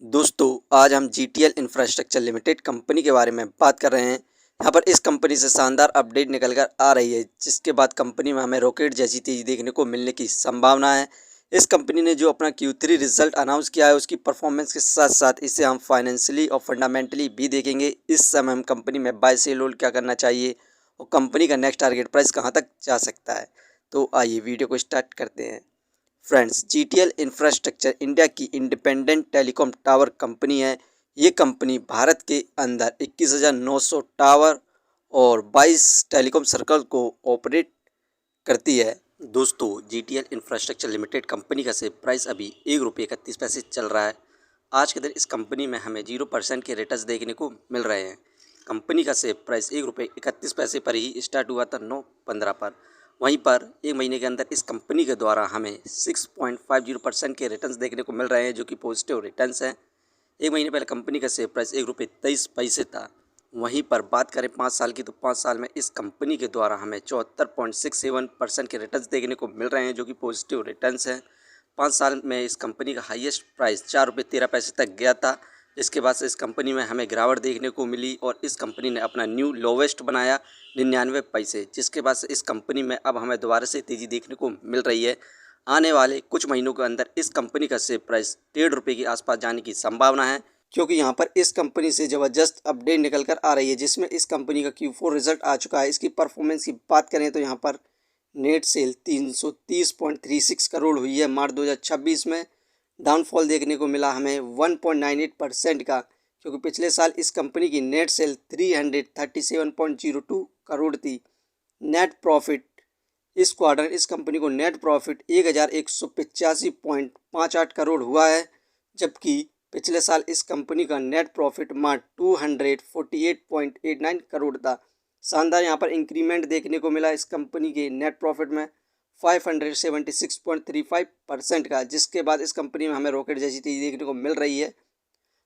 दोस्तों आज हम जीटीएल इंफ्रास्ट्रक्चर लिमिटेड कंपनी के बारे में बात कर रहे हैं। यहाँ पर इस कंपनी से शानदार अपडेट निकल कर आ रही है, जिसके बाद कंपनी में हमें रॉकेट जैसी तेज़ी देखने को मिलने की संभावना है। इस कंपनी ने जो अपना Q3 रिजल्ट अनाउंस किया है, उसकी परफॉर्मेंस के साथ साथ इसे हम फाइनेंशियली और फंडामेंटली भी देखेंगे। इस समय हम कंपनी में बाय सेल होल्ड क्या करना चाहिए और कंपनी का नेक्स्ट टारगेट प्राइस कहाँ तक जा सकता है। तो आइए वीडियो को स्टार्ट करते हैं। फ्रेंड्स, जीटीएल इंफ्रास्ट्रक्चर इंडिया की इंडिपेंडेंट टेलीकॉम टावर कंपनी है। ये कंपनी भारत के अंदर 21,900 टावर और 22 टेलीकॉम सर्कल को ऑपरेट करती है। दोस्तों, जीटीएल इंफ्रास्ट्रक्चर लिमिटेड कंपनी का शेयर प्राइस अभी ₹1.31 चल रहा है। आज के दिन इस कंपनी में हमें 0% के रिटर्न्स देखने को मिल रहे हैं। कंपनी का शेयर प्राइस ₹1.31 पर ही स्टार्ट हुआ था 9/15 पर। वहीं पर एक महीने के अंदर इस कंपनी के द्वारा हमें 6.50% के रिटर्न्स देखने को मिल रहे हैं, जो कि पॉजिटिव रिटर्न्स हैं। एक महीने पहले कंपनी का शेयर प्राइस ₹1.23 था। वहीं पर बात करें 5 साल की, तो 5 साल में इस कंपनी के द्वारा हमें 74.67% के रिटर्न्स देखने को मिल रहे हैं, जो कि पॉजिटिव रिटर्न्स हैं। 5 साल में इस कंपनी का हाईएस्ट प्राइस ₹4.13 तक गया था। इसके बाद से इस कंपनी में हमें गिरावट देखने को मिली और इस कंपनी ने अपना न्यू लोवेस्ट बनाया 99 पैसे, जिसके बाद से इस कंपनी में अब हमें दोबारा से तेज़ी देखने को मिल रही है। आने वाले कुछ महीनों के अंदर इस कंपनी का शेयर प्राइस ₹1.5 के आसपास जाने की संभावना है, क्योंकि यहाँ पर इस कंपनी से ज़बरदस्त अपडेट निकल कर आ रही है, जिसमें इस कंपनी का Q4 रिजल्ट आ चुका है। इसकी परफॉर्मेंस की बात करें तो यहाँ पर नेट सेल 330.36 करोड़ हुई है मार्च 2026 में। डाउनफॉल देखने को मिला हमें 1.98% का, क्योंकि पिछले साल इस कंपनी की नेट सेल 337.02 करोड़ थी। नेट प्रॉफिट इस क्वार्टर इस कंपनी को नेट प्रॉफिट 1185.58 करोड़ हुआ है, जबकि पिछले साल इस कंपनी का नेट प्रॉफिट मात्र 248.89 करोड़ था। शानदार यहाँ पर इंक्रीमेंट देखने को मिला इस कंपनी के नेट प्रॉफिट में 576.35% का, जिसके बाद इस कंपनी में हमें रॉकेट जैसी तेज़ी देखने को मिल रही है।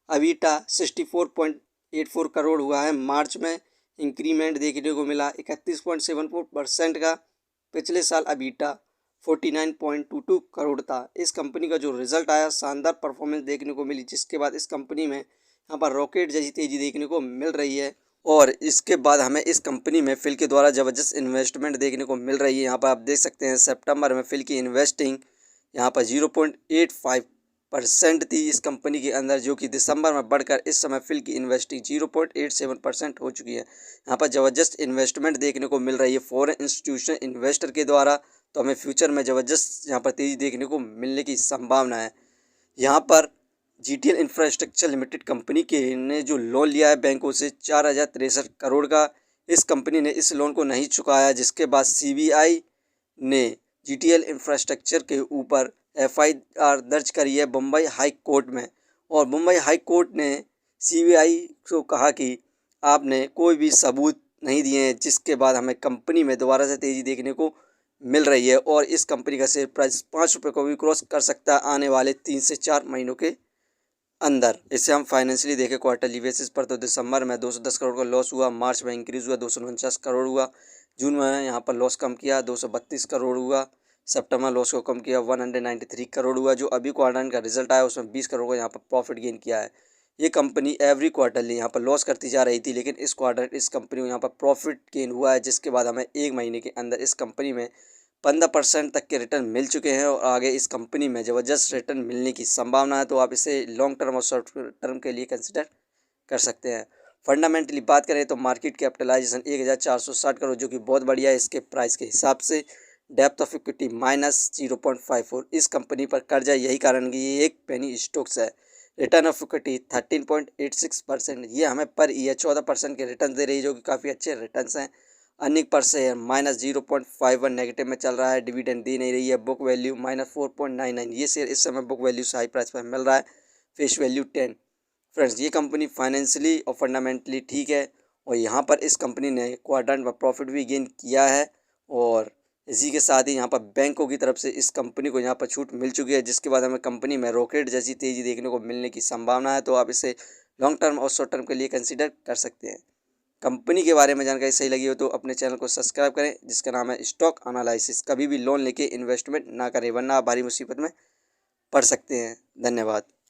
अवीटा 64.84 करोड़ हुआ है मार्च में, इंक्रीमेंट देखने को मिला 31.74% का। पिछले साल अवीटा 49.22 करोड़ था। इस कंपनी का जो रिजल्ट आया, शानदार परफॉर्मेंस देखने को मिली, जिसके बाद इस कंपनी में यहाँ पर रॉकेट जैसी तेज़ी देखने को मिल रही है। और इसके बाद हमें इस कंपनी में फिल के द्वारा ज़बरदस्त इन्वेस्टमेंट देखने को मिल रही है। यहाँ पर आप देख सकते हैं सितंबर में फिल की इन्वेस्टिंग यहाँ पर 0.85% थी इस कंपनी के अंदर, जो कि दिसंबर में बढ़कर इस समय फिल की इन्वेस्टिंग 0.87% हो चुकी है। यहाँ पर ज़बरदस्त इन्वेस्टमेंट देखने को मिल रही है फॉरेन इंस्टीट्यूशनल इन्वेस्टर के द्वारा, तो हमें फ्यूचर में ज़बरदस्त यहाँ पर तेज़ी देखने को मिलने की संभावना है। यहाँ पर जीटीएल इंफ्रास्ट्रक्चर लिमिटेड कंपनी के ने जो लोन लिया है बैंकों से 4,063 करोड़ का, इस कंपनी ने इस लोन को नहीं चुकाया, जिसके बाद सीबीआई ने जीटीएल इंफ्रास्ट्रक्चर के ऊपर एफआईआर दर्ज करी है मुंबई हाई कोर्ट में। और मुंबई हाई कोर्ट ने सीबीआई को कहा कि आपने कोई भी सबूत नहीं दिए हैं, जिसके बाद हमें कंपनी में दोबारा से तेज़ी देखने को मिल रही है और इस कंपनी का शेयर प्राइस ₹5 को भी क्रॉस कर सकता है आने वाले 3 से 4 महीनों के अंदर। इसे हम फाइनेंशियली देखें क्वार्टरली बेसिस पर, तो दिसंबर में 210 करोड़ का लॉस हुआ, मार्च में इंक्रीज़ हुआ 249 करोड़ हुआ, जून में यहाँ पर लॉस कम किया 232 करोड़ हुआ, सितंबर लॉस को कम किया 193 करोड़ हुआ। जो अभी क्वार्टर का रिजल्ट आया उसमें 20 करोड़ का यहाँ पर प्रॉफिट गेन किया है। ये कंपनी एवरी क्वार्टरली यहाँ पर लॉस करती जा रही थी, लेकिन इस क्वार्टर इस कंपनी को यहाँ पर प्रॉफिट गेन हुआ है, जिसके बाद हमें एक महीने के अंदर इस कंपनी में 15% तक के रिटर्न मिल चुके हैं और आगे इस कंपनी में ज़बरदस्त रिटर्न मिलने की संभावना है। तो आप इसे लॉन्ग टर्म और शॉर्ट टर्म के लिए कंसिडर कर सकते हैं। फंडामेंटली बात करें तो मार्केट कैपिटलाइजेशन 1,460 करोड़, जो कि बहुत बढ़िया है इसके प्राइस के हिसाब से। Depth of equity -0.54। इस कंपनी पर कर्जा, यही कारण कि ये एक पेनी स्टॉक्स है। रिटर्न ऑफ इक्विटी 13.86%, ये हमें पर ईयर 14% के रिटर्न दे रही है, जो कि काफ़ी अच्छे रिटर्न्स हैं। अर्निंग पर शेयर -0.51 नेगेटिव में चल रहा है, डिविडेंड दे नहीं रही है। बुक वैल्यू -4.99, ये शेयर इस समय बुक वैल्यू से हाई प्राइस पर मिल रहा है। Face value 10। फ्रेंड्स, ये कंपनी फाइनेंशियली और फंडामेंटली ठीक है और यहाँ पर इस कंपनी ने क्वार्टर में प्रॉफिट भी गेन किया है और इसी के साथ ही यहाँ पर बैंकों की तरफ से इस कंपनी को यहाँ पर छूट मिल चुकी है, जिसके बाद हमें कंपनी में रॉकेट जैसी तेज़ी देखने को मिलने की संभावना है। तो आप इसे लॉन्ग टर्म और शॉर्ट टर्म के लिए कंसिडर कर सकते हैं। कंपनी के बारे में जानकारी सही लगी हो तो अपने चैनल को सब्सक्राइब करें, जिसका नाम है स्टॉक एनालिसिस। कभी भी लोन लेके इन्वेस्टमेंट ना करें, वरना आप भारी मुसीबत में पड़ सकते हैं। धन्यवाद।